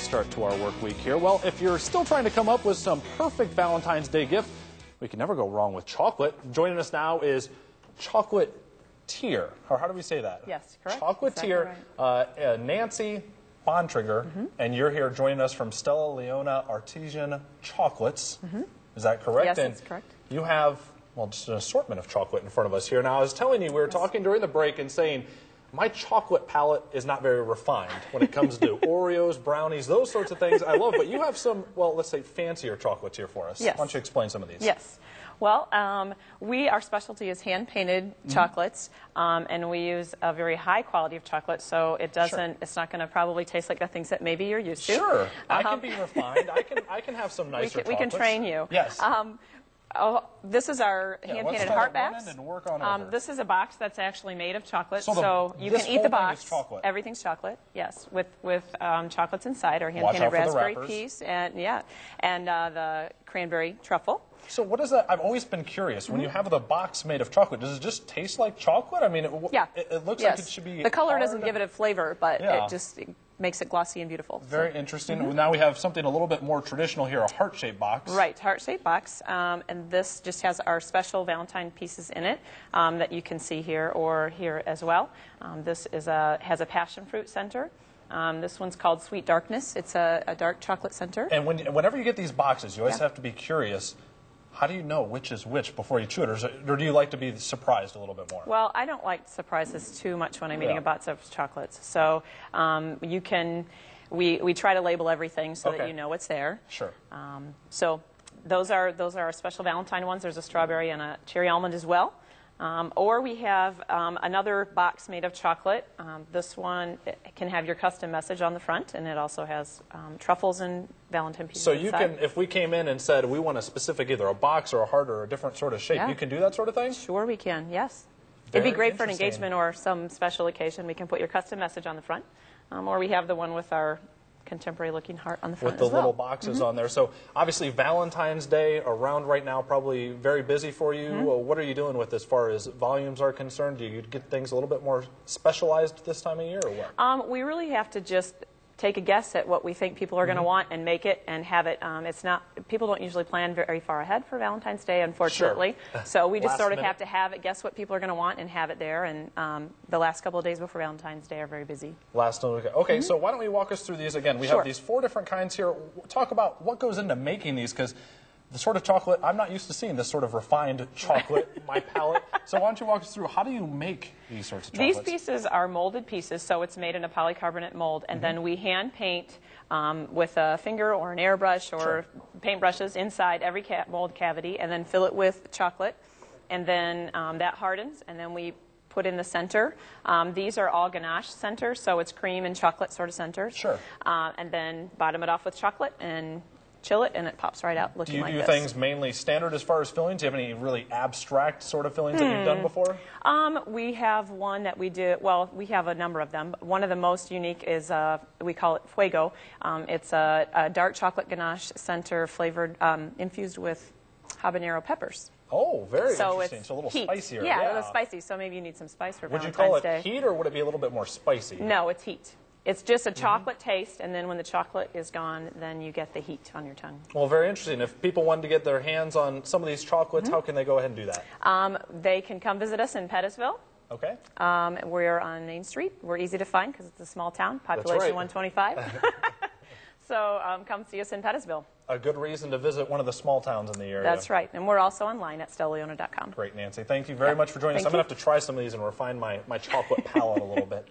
start to our work week here. Well, if you're still trying to come up with some perfect Valentine's Day gift, we can never go wrong with chocolate. Joining us now is chocolatier, or how do we say that? Yes, correct. Chocolatier, exactly right. Nancy Bontrager, and you're here joining us from Stella Leona Artisan Chocolates. Is that correct? Yes, and that's correct. You have, well, just an assortment of chocolate in front of us here. Now, I was telling you, we were talking during the break and saying, my chocolate palate is not very refined when it comes to Oreos, brownies, those sorts of things I love. But you have some, well, let's say fancier chocolates here for us. Yes. Why don't you explain some of these? Yes. Well, our specialty is hand-painted chocolates, and we use a very high quality of chocolate, so it doesn't. It's not going to probably taste like the things that maybe you're used to. Sure, I can be refined. I can have some nicer chocolates. We can train you. Yes. This is our hand-painted heart backs. And work on over. This is a box that's actually made of chocolate, so you can eat the box. Is chocolate. Everything's chocolate, yes, with chocolates inside. Our hand-painted raspberry piece, and the cranberry truffle. So what is that? I've always been curious. When you have the box made of chocolate, does it just taste like chocolate? I mean, it looks like it should be. The color hard. doesn't give it a flavor, but it just makes it glossy and beautiful. Very interesting. Now we have something a little bit more traditional here, a heart-shaped box. Right, heart-shaped box. And this just has our special Valentine pieces in it that you can see here or here as well. This is has a passion fruit center. This one's called Sweet Darkness. It's a dark chocolate center. And whenever you get these boxes, you always have to be curious. How do you know which is which before you chew it, or do you like to be surprised a little bit more? Well, I don't like surprises too much when I'm eating a box of chocolates. So we try to label everything so that you know what's there. Sure. So those are our special Valentine ones. There's a strawberry and a cherry almond as well. Or we have another box made of chocolate. This one can have your custom message on the front, and it also has truffles and Valentine pieces So you inside. can, if we came in and said we want a specific, either a box or a heart or a different sort of shape, you can do that sort of thing? Sure we can, yes. Very It'd be great for an engagement or some special occasion. We can put your custom message on the front. Or we have the one with our contemporary looking heart on the front with the as well. little boxes on there. So obviously Valentine's Day around right now, probably very busy for you. Well, what are you doing with as far as volumes are concerned? Do you get things a little bit more specialized this time of year or what? We really have to just take a guess at what we think people are going to want and make it and have it. It's not, people don't usually plan very far ahead for Valentine's Day, unfortunately. Sure. So we just Last sort of minute. have to have it, guess what people are going to want and have it there. And the last couple of days before Valentine's Day are very busy. Last one. Okay, so why don't we walk us through these again? We have these 4 different kinds here. Talk about what goes into making these, because the sort of chocolate, I'm not used to seeing this sort of refined chocolate in my palate. So why don't you walk us through, how do you make these sorts of chocolates? These pieces are molded pieces, so it's made in a polycarbonate mold, and then we hand paint with a finger or an airbrush or paintbrushes inside every mold cavity, and then fill it with chocolate, and then that hardens, and then we put in the center. These are all ganache centers, so it's cream and chocolate sort of centers. Sure. And then bottom it off with chocolate and chill it, and it pops right out looking like this. Do you do things mainly standard as far as fillings? Do you have any really abstract sort of fillings that you've done before? We have one that we do, well, we have a number of them. One of the most unique is, we call it Fuego. It's a dark chocolate ganache center flavored, infused with habanero peppers. Oh, very So interesting. So a little heat. spicier. Yeah, a little spicy, so maybe you need some spice for Would Valentine's you call it Day. heat, or would it be a little bit more spicy? No, it's heat. It's just a chocolate taste, and then when the chocolate is gone, then you get the heat on your tongue. Well, very interesting. If people wanted to get their hands on some of these chocolates, how can they go ahead and do that? They can come visit us in Pettisville. Okay. We're on Main Street. We're easy to find because it's a small town, population 125. So come see us in Pettisville. A good reason to visit one of the small towns in the area. That's right. And we're also online at stellaleona.com. Great, Nancy. Thank you very much for joining us. I'm going to have to try some of these and refine my chocolate palate a little bit.